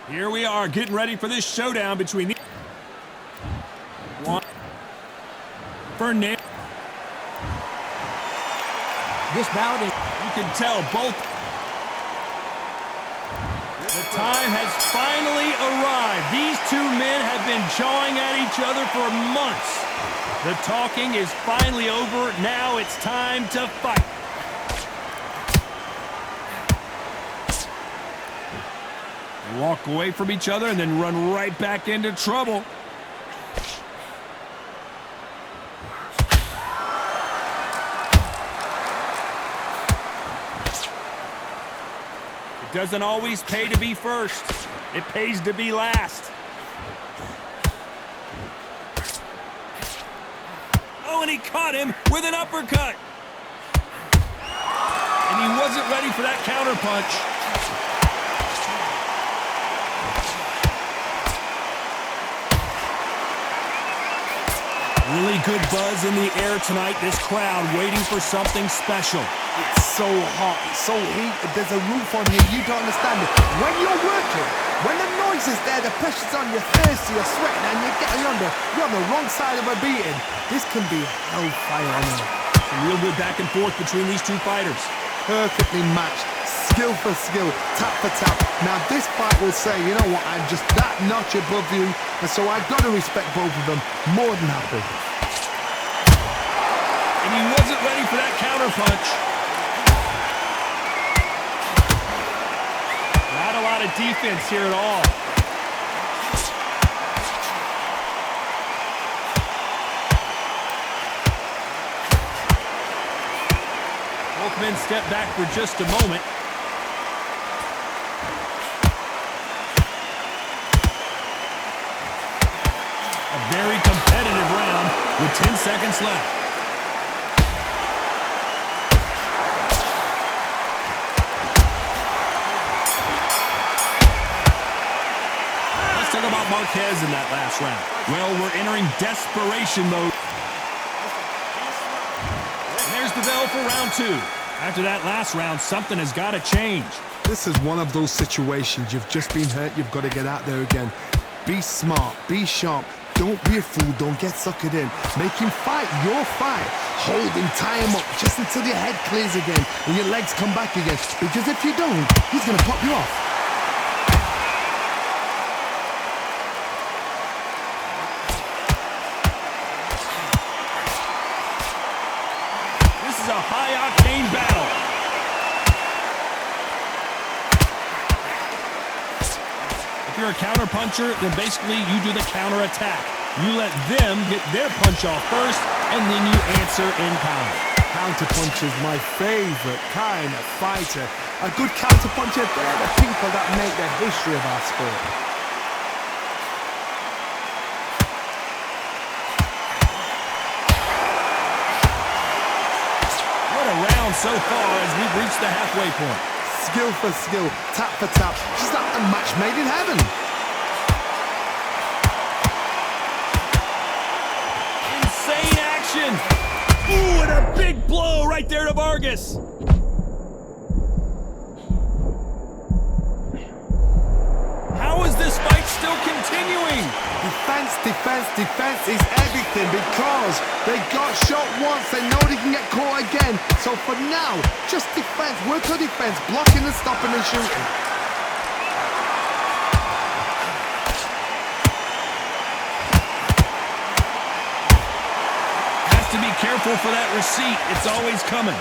Here we are getting ready for this showdown between the Fernandez. This bout, you can tell both. The time has finally arrived. These two men have been jawing at each other for months. The talking is finally over. Now it's time to fight. They walk away from each other and then run right back into trouble. It doesn't always pay to be first. It pays to be last. Oh, and he caught him with an uppercut. And he wasn't ready for that counter punch. Really good buzz in the air tonight. This crowd waiting for something special. It's so hot, it's so heated. There's a roof on here, you don't understand it. When you're working, when the noise is there, the pressure's on, you're thirsty, you're sweating, and you're on the wrong side of a beating. This can be hellfire on here. Some real good back and forth between these two fighters. Perfectly matched, skill for skill, tap for tap. Now this fight will say, you know what, I'm just that notch above you, and so I've got to respect both of them. More than happy. And he wasn't ready for that counter punch. Not a lot of defense here at all. Both men step back for just a moment. A very competitive round with 10 seconds left. Talk about Marquez in that last round. Well, we're entering desperation mode. And there's the bell for round two. After that last round, something has got to change. This is one of those situations. You've just been hurt, you've got to get out there again. Be smart, be sharp. Don't be a fool, don't get suckered in. Make him fight your fight. Hold him, tie him up, just until your head clears again and your legs come back again. Because if you don't, he's going to pop you off. A high-octane battle. If you're a counter-puncher, then basically you do the counter-attack. You let them get their punch off first, and then you answer in counter. Counter-puncher is my favorite kind of fighter. A good counter-puncher, they're the people that make the history of our sport. So far as we've reached the halfway point. Skill for skill, tap for tap, just like a match made in heaven. Insane action. Ooh, and a big blow right there to Vargas. How is this fight still continuing? Defense, defense, defense is everything because they got shot once, they know they can get caught again. So for now, just defense, work on defense, blocking and stopping and shooting. Has to be careful for that receipt. It's always coming.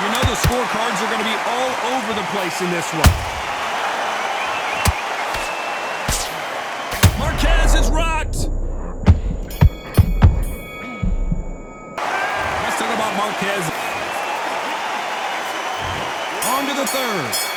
You know the scorecards are going to be all over the place in this one. Marquez is rocked. Let's talk about Marquez. On to the third.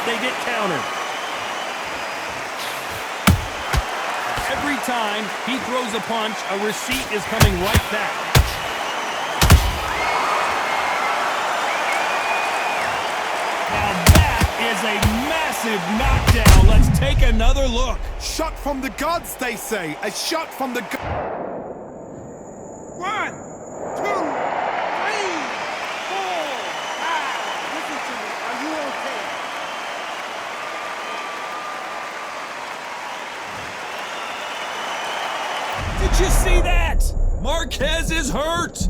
shot, they get countered. Every time he throws a punch, a receipt is coming right back. Now that is a massive knockdown. Let's take another look. Shot from the gods, they say. A shot from the gods. 1, 2, 3, 4, 5. Listen to me. Are you okay? Did you see that? Marquez is hurt.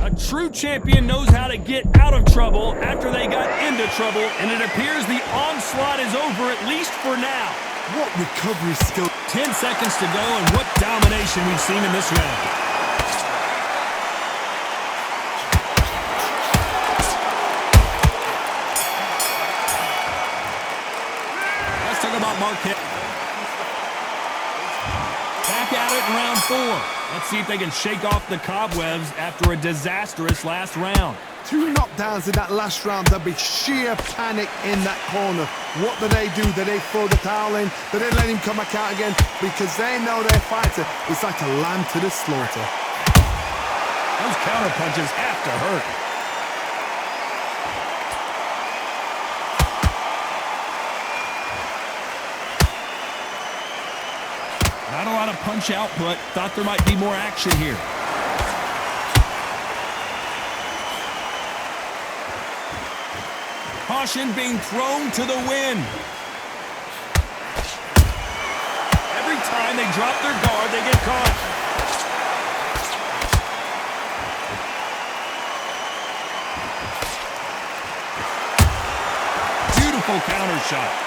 A true champion knows how to get out of trouble after they got into trouble, and it appears the onslaught is over, at least for now. What recovery skill. 10 seconds to go, and what domination we've seen in this round. Let's talk about Marquez. Back at it in round 4. Let's see if they can shake off the cobwebs after a disastrous last round. 2 knockdowns in that last round. There'll be sheer panic in that corner. What do? Do they throw the towel in? Do they let him come back out again? Because they know their fighter is like a lamb to the slaughter. Those counter punches have to hurt. Not a lot of punch output. Thought there might be more action here. Caution being thrown to the wind. Every time they drop their guard, they get caught. Beautiful counter shot.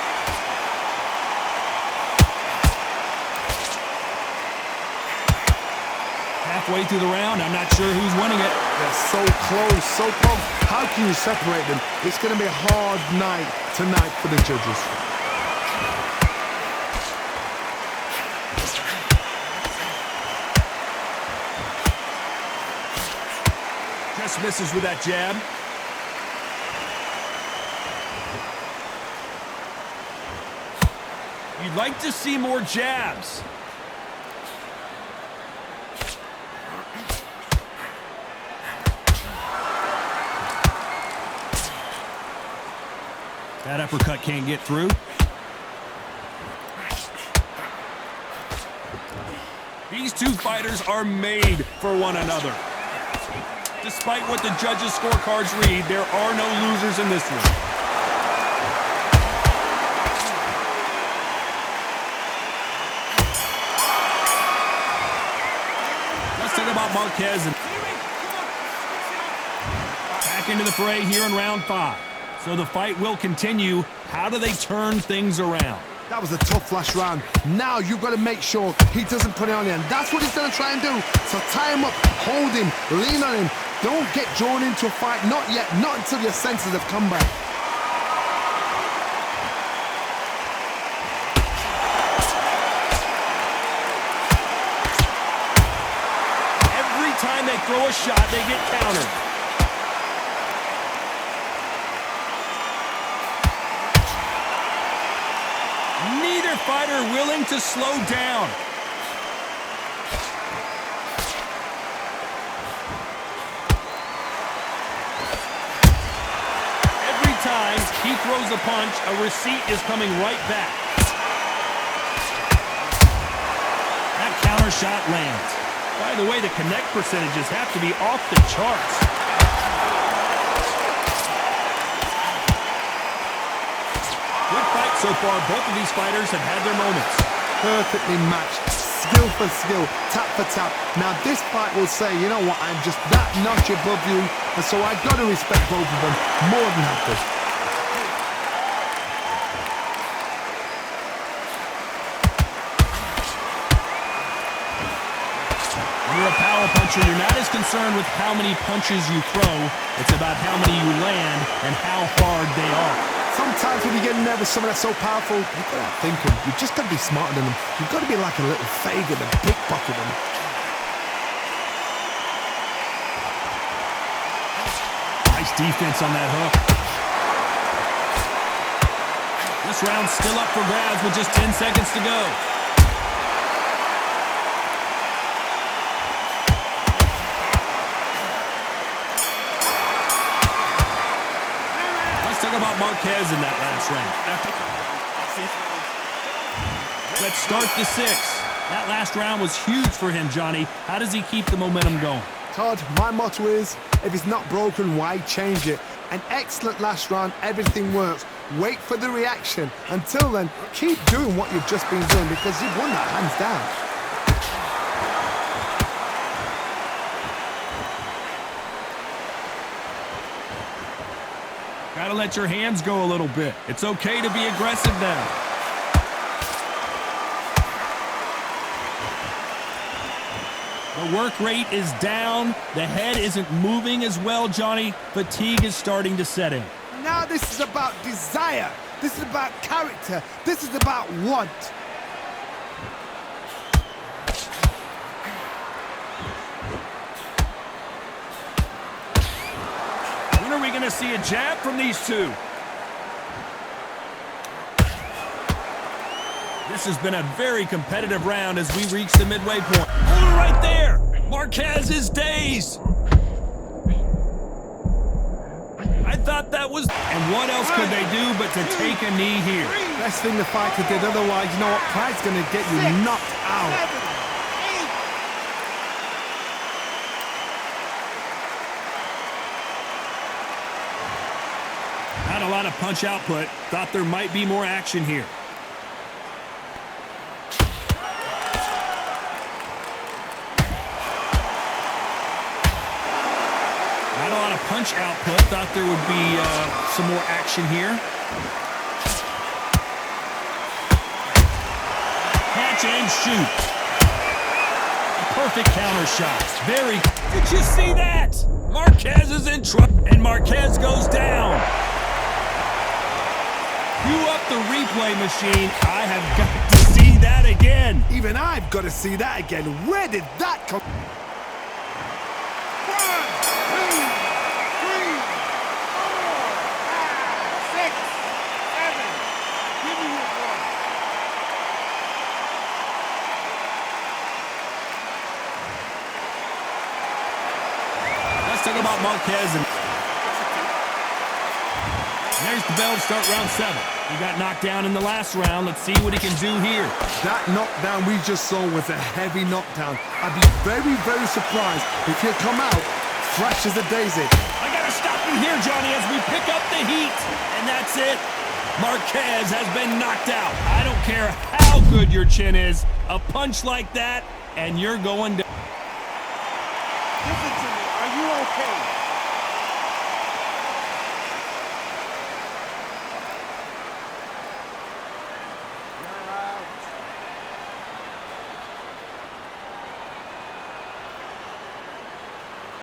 Halfway through the round, I'm not sure who's winning it. They're so close, so close. How can you separate them? It's going to be a hard night tonight for the judges. Just misses with that jab. You'd like to see more jabs. That uppercut can't get through. These two fighters are made for one another. Despite what the judges' scorecards read, there are no losers in this one. Let's talk about Marquez. Back into the fray here in round 5. So the fight will continue. How do they turn things around? That was a tough last round. Now you've got to make sure he doesn't put it on you. And that's what he's going to try and do. So tie him up, hold him, lean on him. Don't get drawn into a fight. Not yet. Not until your senses have come back. Every time they throw a shot, they get countered. Neither fighter willing to slow down. Every time he throws a punch, a receipt is coming right back. That counter shot lands. By the way, the connect percentages have to be off the charts. Good fight so far. Both of these fighters have had their moments. Perfectly matched. Skill for skill. Tap for tap. Now this fight will say, you know what, I'm just that notch above you. And so I've got to respect both of them more than have to. When you're a power puncher, you're not as concerned with how many punches you throw. It's about how many you land and how hard they are. Sometimes when you get nervous, someone that's so powerful, you've got to think them. You've just got to be smarter than them. You've got to be like a little Fagin and pickpocket them. Nice defense on that hook. This round's still up for grabs with just 10 seconds to go. Let's talk about Marquez in that last round. Let's start the 6th. That last round was huge for him, Johnny. How does he keep the momentum going? Todd, my motto is, if it's not broken, why change it? An excellent last round, everything works. Wait for the reaction. Until then, keep doing what you've just been doing because you've won that hands down. Gotta let your hands go a little bit. It's okay to be aggressive now. The work rate is down. The head isn't moving as well, Johnny. Fatigue is starting to set in. Now this is about desire. This is about character. This is about want. When are we going to see a jab from these two? This has been a very competitive round as we reach the midway point. Hold it right there! Marquez is dazed! I thought that was... And what else could they do but to take a knee here? Best thing the fighter did, otherwise, you know what? Pride's gonna get you knocked out. Not a lot of punch output. Thought there might be more action here. Not a lot of punch output. Thought there would be some more action here. Catch and shoot. A perfect counter shot. Very. Did you see that? Marquez is in trouble. And Marquez goes down. Cue up the replay machine. I have got to see that again. Even I've got to see that again. Where did that come? 1, 2, 3, 4, 5, 6, 7. Give me your one. Let's talk about Marquez. And there's the bell to start round 7. He got knocked down in the last round. Let's see what he can do here. That knockdown we just saw was a heavy knockdown. I'd be very, very surprised if he'll come out fresh as a daisy. I gotta stop you here, Johnny, as we pick up the heat. And that's it. Marquez has been knocked out. I don't care how good your chin is. A punch like that, and you're going down. Listen to me. Are you okay?